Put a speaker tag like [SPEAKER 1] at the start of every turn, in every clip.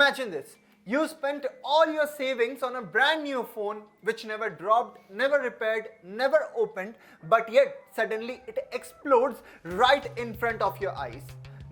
[SPEAKER 1] Imagine this. You spent all your savings on a brand new phone which never dropped, never repaired, never opened, but yet suddenly it explodes right in front of your eyes.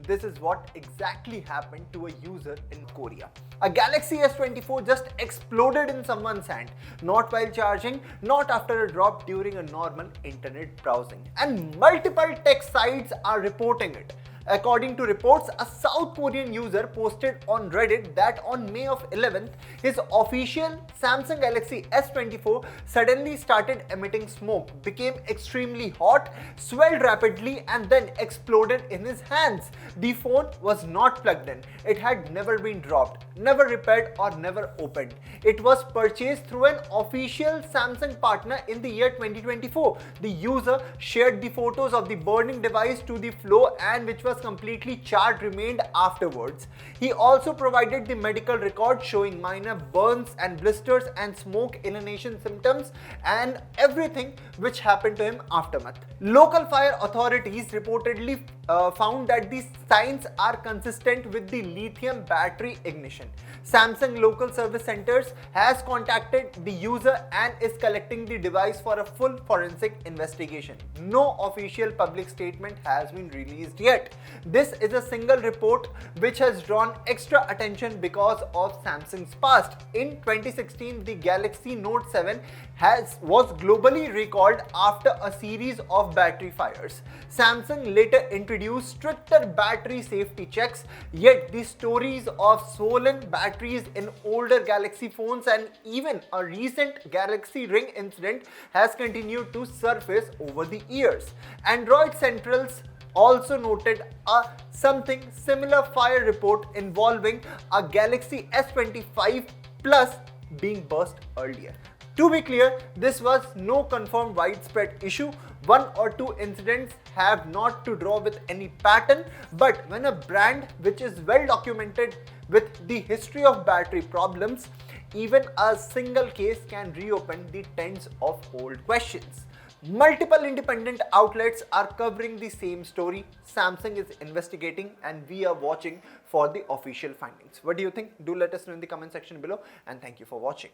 [SPEAKER 1] This is what exactly happened to a user in Korea. A Galaxy S24 just exploded in someone's hand, not while charging, not after a drop during a normal internet browsing. And multiple tech sites are reporting it. According to reports, a South Korean user posted on Reddit that on May of 11th, his official Samsung Galaxy S24 suddenly started emitting smoke, became extremely hot, swelled rapidly and then exploded in his hands. The phone was not plugged in. It had never been dropped, never repaired or never opened. It was purchased through an official Samsung partner in the year 2024. The user shared the photos of the burning device to the floor and which was completely charred remained afterwards. He also provided the medical record showing minor burns and blisters and smoke inhalation symptoms and everything which happened to him aftermath. Local fire authorities reportedly found that these signs are consistent with the lithium battery ignition. Samsung local service centers has contacted the user and is collecting the device for a full forensic investigation. No official public statement has been released yet. This is a single report which has drawn extra attention because of Samsung's past. In 2016, the Galaxy Note 7 was globally recalled after a series of battery fires. Samsung later introduced stricter battery safety checks, yet the stories of swollen batteries in older Galaxy phones and even a recent Galaxy Ring incident has continued to surface over the years. Android Central's also noted a something similar fire report involving a Galaxy S25 Plus being burst earlier. To be clear, this was no confirmed widespread issue. One or two incidents have not to draw with any pattern, but when a brand which is well documented with the history of battery problems, even a single case can reopen the tens of old questions. Multiple independent outlets are covering the same story. Samsung is investigating and we are watching for the official findings. What do you think? Do let us know in the comment section below and thank you for watching.